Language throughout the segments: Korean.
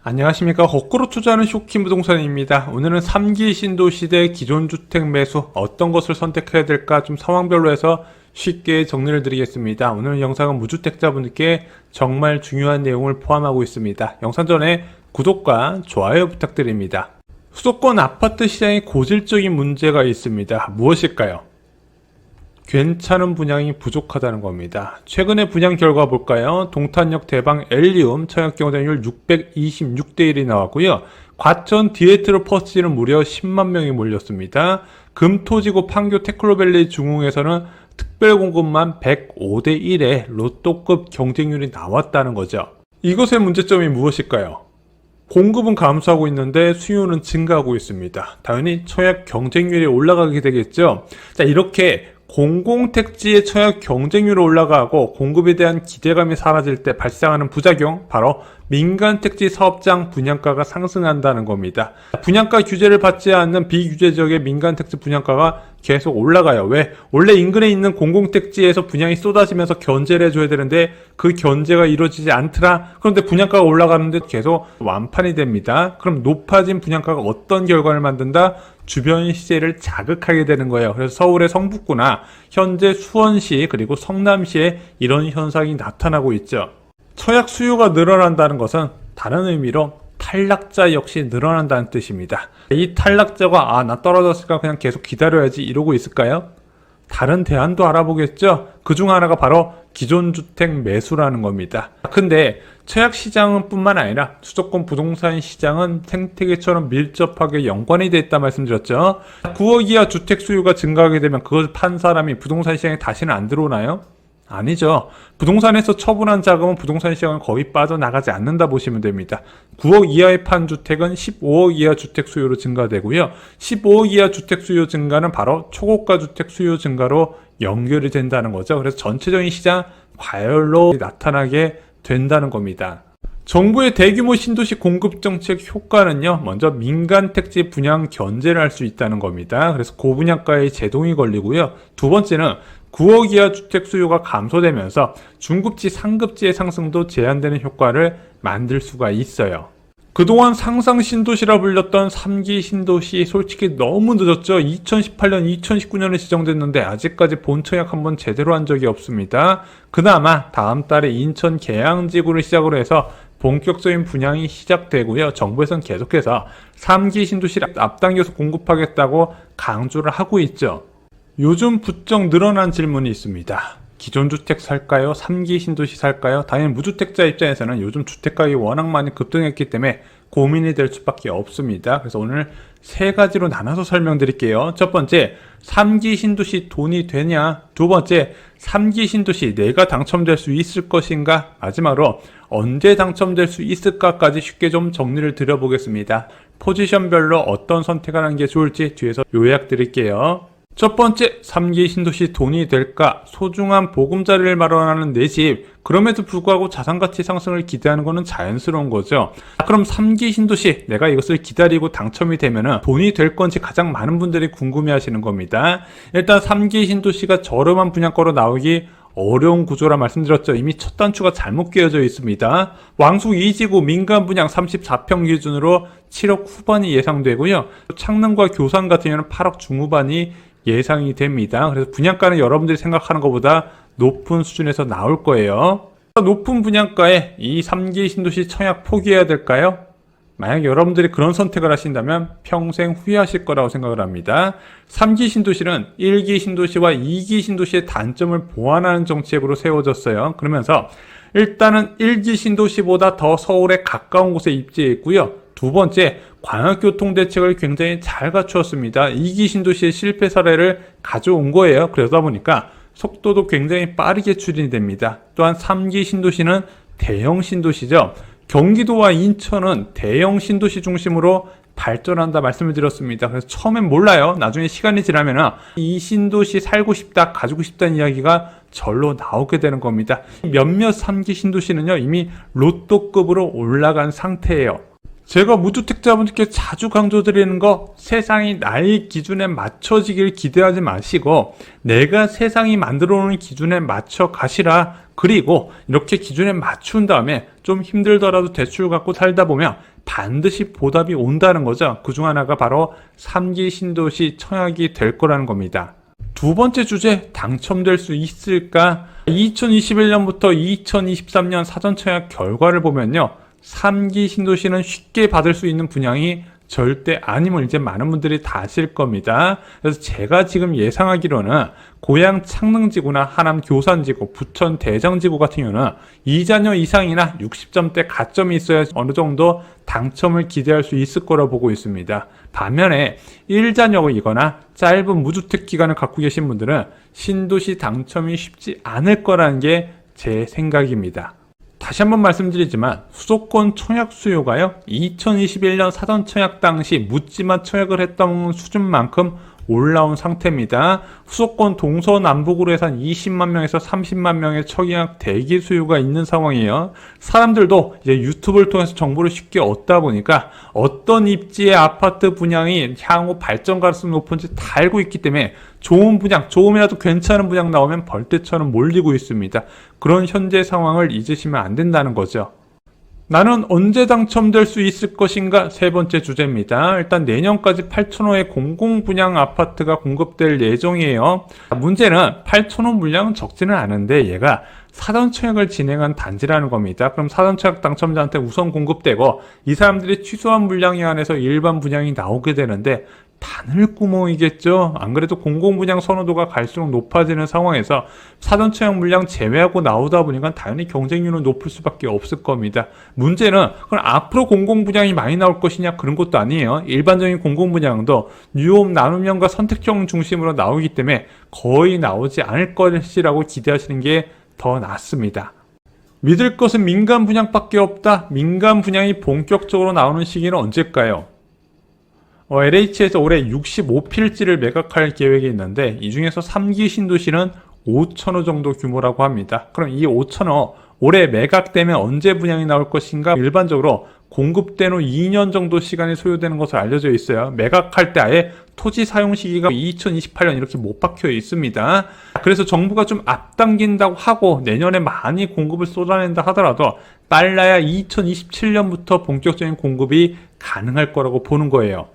안녕하십니까. 거꾸로 투자하는 쇼킹 부동산입니다. 오늘은 3기 신도시대 기존 주택 매수 어떤 것을 선택해야 될까 좀 상황별로 해서 쉽게 정리를 드리겠습니다. 오늘 영상은 무주택자분들께 정말 중요한 내용을 포함하고 있습니다. 영상 전에 구독과 좋아요 부탁드립니다. 수도권 아파트 시장에 고질적인 문제가 있습니다. 무엇일까요? 괜찮은 분양이 부족하다는 겁니다. 최근의 분양 결과 볼까요? 동탄역 대방 엘리움 청약 경쟁률 626대 1이 나왔고요. 과천 디에트로 퍼스티는 무려 10만 명이 몰렸습니다. 금토지구 판교 테크노밸리 중흥에서는 특별 공급만 105대 1의 로또급 경쟁률이 나왔다는 거죠. 이것의 문제점이 무엇일까요? 공급은 감소하고 있는데 수요는 증가하고 있습니다. 당연히 청약 경쟁률이 올라가게 되겠죠. 자, 이렇게 공공택지의 청약 경쟁률이 올라가고 공급에 대한 기대감이 사라질 때 발생하는 부작용, 바로 민간택지 사업장 분양가가 상승한다는 겁니다. 분양가 규제를 받지 않는 비규제 지역의 민간택지 분양가가 계속 올라가요. 왜? 원래 인근에 있는 공공택지에서 분양이 쏟아지면서 견제를 해줘야 되는데 그 견제가 이루어지지 않더라. 그런데 분양가가 올라가는데 계속 완판이 됩니다. 그럼 높아진 분양가가 어떤 결과를 만든다? 주변 시세를 자극하게 되는 거예요. 그래서 서울의 성북구나 현재 수원시 그리고 성남시에 이런 현상이 나타나고 있죠. 청약 수요가 늘어난다는 것은 다른 의미로 탈락자 역시 늘어난다는 뜻입니다. 이 탈락자가 나 떨어졌으니까 그냥 계속 기다려야지 이러고 있을까요? 다른 대안도 알아보겠죠? 그중 하나가 바로 기존 주택 매수라는 겁니다. 근데 청약 시장은 뿐만 아니라 수도권 부동산 시장은 생태계처럼 밀접하게 연관이 되어 있다 말씀드렸죠. 9억 이하 주택 수요가 증가하게 되면 그걸 판 사람이 부동산 시장에 다시는 안 들어오나요? 아니죠. 부동산에서 처분한 자금은 부동산 시장은 거의 빠져나가지 않는다 보시면 됩니다. 9억 이하의 판 주택은 15억 이하 주택 수요로 증가되고요. 15억 이하 주택 수요 증가는 바로 초고가 주택 수요 증가로 연결이 된다는 거죠. 그래서 전체적인 시장 과열로 나타나게 된다는 겁니다. 정부의 대규모 신도시 공급 정책 효과는요, 먼저 민간 택지 분양 견제를 할 수 있다는 겁니다. 그래서 고분양가에 제동이 걸리고요. 두 번째는 9억 이하 주택 수요가 감소되면서 중급지, 상급지의 상승도 제한되는 효과를 만들 수가 있어요. 그동안 상상 신도시라 불렸던 3기 신도시 솔직히 너무 늦었죠. 2018년, 2019년에 지정됐는데 아직까지 본청약 한번 제대로 한 적이 없습니다. 그나마 다음 달에 인천 계양지구를 시작으로 해서 본격적인 분양이 시작되고요. 정부에서는 계속해서 3기 신도시를 앞당겨서 공급하겠다고 강조를 하고 있죠. 요즘 부쩍 늘어난 질문이 있습니다. 기존 주택 살까요? 3기 신도시 살까요? 당연히 무주택자 입장에서는 요즘 주택가격이 워낙 많이 급등했기 때문에 고민이 될 수밖에 없습니다. 그래서 오늘 세 가지로 나눠서 설명드릴게요. 첫 번째, 3기 신도시 돈이 되냐? 두 번째, 3기 신도시 내가 당첨될 수 있을 것인가? 마지막으로 언제 당첨될 수 있을까까지 쉽게 좀 정리를 드려보겠습니다. 포지션별로 어떤 선택을 하는 게 좋을지 뒤에서 요약 드릴게요. 첫 번째, 3기 신도시 돈이 될까? 소중한 보금자리를 마련하는 내 집. 그럼에도 불구하고 자산가치 상승을 기대하는 것은 자연스러운 거죠. 그럼 3기 신도시, 내가 이것을 기다리고 당첨이 되면 돈이 될 건지 가장 많은 분들이 궁금해 하시는 겁니다. 일단 3기 신도시가 저렴한 분양가로 나오기 어려운 구조라 말씀드렸죠. 이미 첫 단추가 잘못 끼워져 있습니다. 왕숙 2지구 민간 분양 34평 기준으로 7억 후반이 예상되고요. 창릉과 교산 같은 경우는 8억 중후반이 예상이 됩니다. 그래서 분양가는 여러분들이 생각하는 것보다 높은 수준에서 나올 거예요. 높은 분양가에 이 3기 신도시 청약 포기해야 될까요? 만약 여러분들이 그런 선택을 하신다면 평생 후회하실 거라고 생각을 합니다. 3기 신도시는 1기 신도시와 2기 신도시의 단점을 보완하는 정책으로 세워졌어요. 그러면서 일단은 1기 신도시보다 더 서울에 가까운 곳에 입지해 있고요. 두 번째, 광역교통대책을 굉장히 잘 갖추었습니다. 2기 신도시의 실패 사례를 가져온 거예요. 그러다 보니까 속도도 굉장히 빠르게 추진이 됩니다. 또한 3기 신도시는 대형 신도시죠. 경기도와 인천은 대형 신도시 중심으로 발전한다 말씀을 드렸습니다. 그래서 처음엔 몰라요. 나중에 시간이 지나면 이 신도시 살고 싶다, 가지고 싶다는 이야기가 절로 나오게 되는 겁니다. 몇몇 3기 신도시는요, 이미 로또급으로 올라간 상태예요. 제가 무주택자분들께 자주 강조드리는 거, 세상이 나의 기준에 맞춰지길 기대하지 마시고 내가 세상이 만들어 놓은 기준에 맞춰 가시라. 그리고 이렇게 기준에 맞춘 다음에 좀 힘들더라도 대출 갖고 살다 보면 반드시 보답이 온다는 거죠. 그중 하나가 바로 3기 신도시 청약이 될 거라는 겁니다. 두 번째 주제, 당첨될 수 있을까? 2021년부터 2023년 사전 청약 결과를 보면요, 3기 신도시는 쉽게 받을 수 있는 분양이 절대 아님을 이제 많은 분들이 다 아실 겁니다. 그래서 제가 지금 예상하기로는 고양 창릉지구나 하남 교산지구, 부천 대장지구 같은 경우는 2자녀 이상이나 60점대 가점이 있어야 어느 정도 당첨을 기대할 수 있을 거라 보고 있습니다. 반면에 1자녀이거나 짧은 무주택 기간을 갖고 계신 분들은 신도시 당첨이 쉽지 않을 거라는 게 제 생각입니다. 다시 한번 말씀드리지만 수도권 청약 수요가요, 2021년 사전 청약 당시 묻지마 청약을 했던 수준만큼 올라온 상태입니다. 수도권 동서남북으로 해서 한 20만 명에서 30만 명의 청약 대기 수요가 있는 상황이에요. 사람들도 이제 유튜브를 통해서 정보를 쉽게 얻다 보니까 어떤 입지의 아파트 분양이 향후 발전 가능성이 높은지 다 알고 있기 때문에 좋은 분양, 조금이라도 괜찮은 분양 나오면 벌떼처럼 몰리고 있습니다. 그런 현재 상황을 잊으시면 안 된다는 거죠. 나는 언제 당첨될 수 있을 것인가? 세 번째 주제입니다. 일단 내년까지 8,000호의 공공분양 아파트가 공급될 예정이에요. 문제는 8,000호 물량은 적지는 않은데 얘가 사전 청약을 진행한 단지라는 겁니다. 그럼 사전 청약 당첨자한테 우선 공급되고 이 사람들이 취소한 물량에 한해서 일반 분양이 나오게 되는데 바늘구멍이겠죠. 안 그래도 공공분양 선호도가 갈수록 높아지는 상황에서 사전 청약 물량 제외하고 나오다 보니까 당연히 경쟁률은 높을 수밖에 없을 겁니다. 문제는 그럼 앞으로 공공분양이 많이 나올 것이냐, 그런 것도 아니에요. 일반적인 공공분양도 뉴홈, 나눔형과 선택형 중심으로 나오기 때문에 거의 나오지 않을 것이라고 기대하시는 게 더 낫습니다. 믿을 것은 민간 분양밖에 없다. 민간 분양이 본격적으로 나오는 시기는 언제일까요? LH에서 올해 65필지를 매각할 계획이 있는데 이 중에서 3기 신도시는 5,000호 정도 규모라고 합니다. 그럼 이 5,000호 올해 매각되면 언제 분양이 나올 것인가? 일반적으로 공급된 후 2년 정도 시간이 소요되는 것으로 알려져 있어요. 매각할 때 아예 토지 사용 시기가 2028년 이렇게 못 박혀 있습니다. 그래서 정부가 좀 앞당긴다고 하고 내년에 많이 공급을 쏟아낸다 하더라도 빨라야 2027년부터 본격적인 공급이 가능할 거라고 보는 거예요.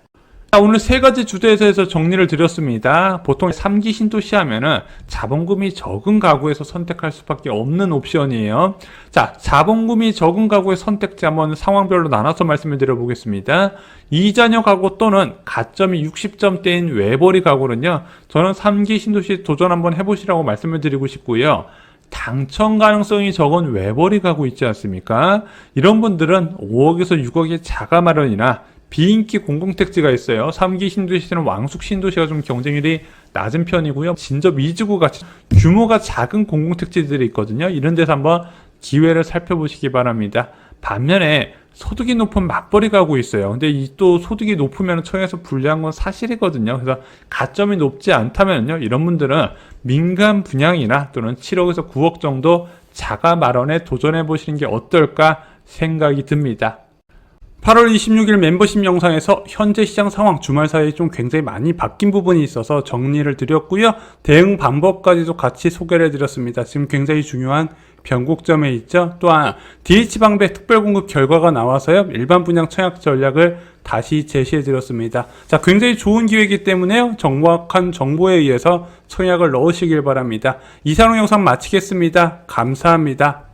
자, 오늘 세 가지 주제에서 정리를 드렸습니다. 보통 3기 신도시 하면은 자본금이 적은 가구에서 선택할 수밖에 없는 옵션이에요. 자, 자본금이 적은 가구의 선택지 한번 상황별로 나눠서 말씀을 드려보겠습니다. 2자녀 가구 또는 가점이 60점대인 외벌이 가구는요, 저는 3기 신도시 도전 한번 해보시라고 말씀을 드리고 싶고요. 당첨 가능성이 적은 외벌이 가구 있지 않습니까? 이런 분들은 5억에서 6억의 자가 마련이나 비인기 공공택지가 있어요. 3기 신도시는 왕숙 신도시가 좀 경쟁률이 낮은 편이고요. 진접 2지구 같이 규모가 작은 공공택지들이 있거든요. 이런 데서 한번 기회를 살펴보시기 바랍니다. 반면에 소득이 높은 맞벌이 가구 있어요. 근데 이 또 소득이 높으면 청약에서 불리한 건 사실이거든요. 그래서 가점이 높지 않다면요, 이런 분들은 민간 분양이나 또는 7억에서 9억 정도 자가 마련에 도전해 보시는 게 어떨까 생각이 듭니다. 8월 26일 멤버십 영상에서 현재 시장 상황 주말 사이에 좀 굉장히 많이 바뀐 부분이 있어서 정리를 드렸고요. 대응 방법까지도 같이 소개를 해드렸습니다. 지금 굉장히 중요한 변곡점에 있죠. 또한 DH방배 특별공급 결과가 나와서요, 일반 분양 청약 전략을 다시 제시해드렸습니다. 자, 굉장히 좋은 기회이기 때문에요, 정확한 정보에 의해서 청약을 넣으시길 바랍니다. 이상으로 영상 마치겠습니다. 감사합니다.